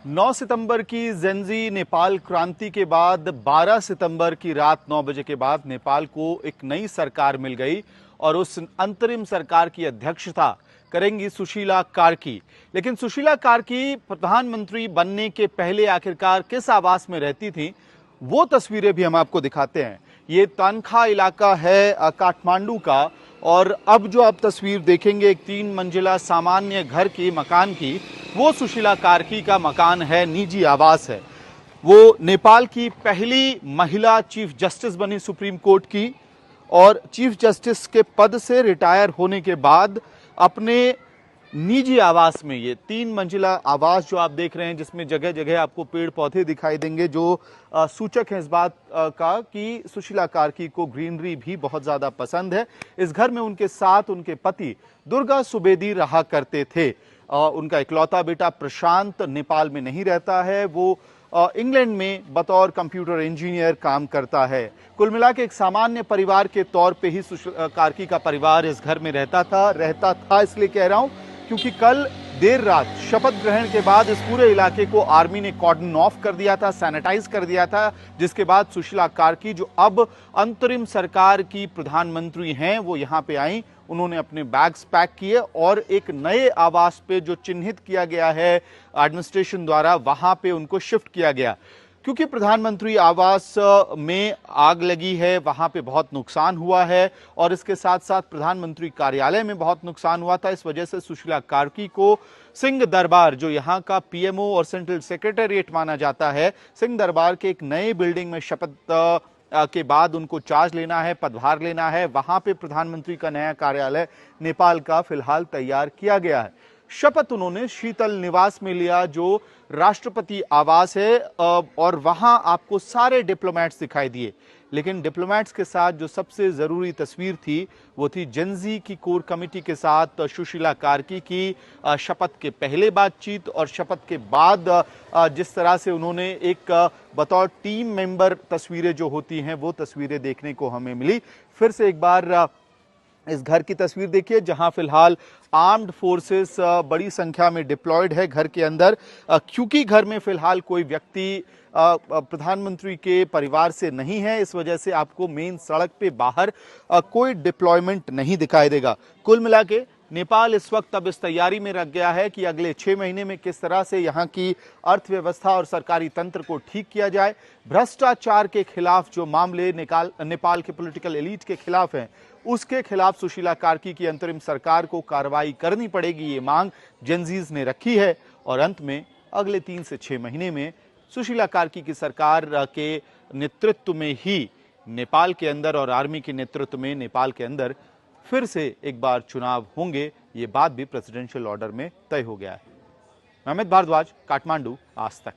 9 सितंबर की जेनजी नेपाल क्रांति के बाद 12 सितंबर की रात 9 बजे के बाद नेपाल को एक नई सरकार मिल गई और उस अंतरिम सरकार की अध्यक्षता करेंगी सुशीला कार्की। लेकिन सुशीला कार्की प्रधानमंत्री बनने के पहले आखिरकार किस आवास में रहती थी, वो तस्वीरें भी हम आपको दिखाते हैं। ये तानखा इलाका है काठमांडू का, और अब जो आप तस्वीर देखेंगे एक 3 मंजिला सामान्य घर की मकान की, वो सुशीला कार्की का मकान है, निजी आवास है। वो नेपाल की पहली महिला चीफ जस्टिस बनी सुप्रीम कोर्ट की, और चीफ जस्टिस के पद से रिटायर होने के बाद अपने निजी आवास में, ये 3 मंजिला आवास जो आप देख रहे हैं जिसमें जगह जगह आपको पेड़ पौधे दिखाई देंगे, जो सूचक है इस बात का कि सुशीला कार्की को ग्रीनरी भी बहुत ज्यादा पसंद है। इस घर में उनके साथ उनके पति दुर्गा सुवेदी रहा करते थे। उनका इकलौता बेटा प्रशांत नेपाल में नहीं रहता है, वो इंग्लैंड में बतौर कंप्यूटर इंजीनियर काम करता है। कुल मिला के एक सामान्य परिवार के तौर पे ही सुशीला कार्की का परिवार इस घर में रहता था। इसलिए कह रहा हूं क्योंकि कल देर रात शपथ ग्रहण के बाद इस पूरे इलाके को आर्मी ने कॉर्डन ऑफ कर दिया था, सैनिटाइज कर दिया था, जिसके बाद सुशीला कार्की जो अब अंतरिम सरकार की प्रधानमंत्री हैं, वो यहां पे आई। उन्होंने अपने बैग्स पैक किए और एक नए आवास पे जो चिन्हित किया गया है एडमिनिस्ट्रेशन द्वारा, वहां पे उनको शिफ्ट किया गया। क्योंकि प्रधानमंत्री आवास में आग लगी है, वहां पे बहुत नुकसान हुआ है, और इसके साथ साथ प्रधानमंत्री कार्यालय में बहुत नुकसान हुआ था। इस वजह से सुशीला कार्की को सिंह दरबार, जो यहाँ का पीएमओ और सेंट्रल सेक्रेटेरिएट माना जाता है, सिंह दरबार के एक नए बिल्डिंग में शपथ के बाद उनको चार्ज लेना है, पदभार लेना है। वहां पे प्रधानमंत्री का नया कार्यालय नेपाल का फिलहाल तैयार किया गया है। शपथ उन्होंने शीतल निवास में लिया, जो राष्ट्रपति आवास है, और वहां आपको सारे डिप्लोमेट्स दिखाई दिए। लेकिन डिप्लोमेट्स के साथ जो सबसे जरूरी तस्वीर थी, वो थी जेनजी की कोर कमेटी के साथ सुशीला कार्की की शपथ के पहले बातचीत और शपथ के बाद जिस तरह से उन्होंने एक बतौर टीम मेंबर तस्वीरें जो होती हैं, वो तस्वीरें देखने को हमें मिली। फिर से एक बार इस घर की तस्वीर देखिए, जहां फिलहाल आर्म्ड फोर्सेस बड़ी संख्या में डिप्लॉयड है घर के अंदर। क्योंकि घर में फिलहाल कोई व्यक्ति प्रधानमंत्री के परिवार से नहीं है, इस वजह से आपको मेन सड़क पे बाहर कोई डिप्लॉयमेंट नहीं दिखाई देगा। कुल मिला के नेपाल इस वक्त अब इस तैयारी में रख गया है कि अगले 6 महीने में किस तरह से यहाँ की अर्थव्यवस्था और सरकारी तंत्र को ठीक किया जाए। भ्रष्टाचार के खिलाफ जो मामले नेपाल के पॉलिटिकल एलीट के खिलाफ हैं, उसके खिलाफ सुशीला कार्की की अंतरिम सरकार को कार्रवाई करनी पड़ेगी, ये मांग जेनजीज ने रखी है। और अंत में अगले 3 से 6 महीने में सुशीला कार्की की सरकार के नेतृत्व में ही नेपाल के अंदर और आर्मी के नेतृत्व में नेपाल के अंदर फिर से एक बार चुनाव होंगे। ये बात भी प्रेसिडेंशियल ऑर्डर में तय हो गया है। मैं अमित भारद्वाज, काठमांडू, आज तक।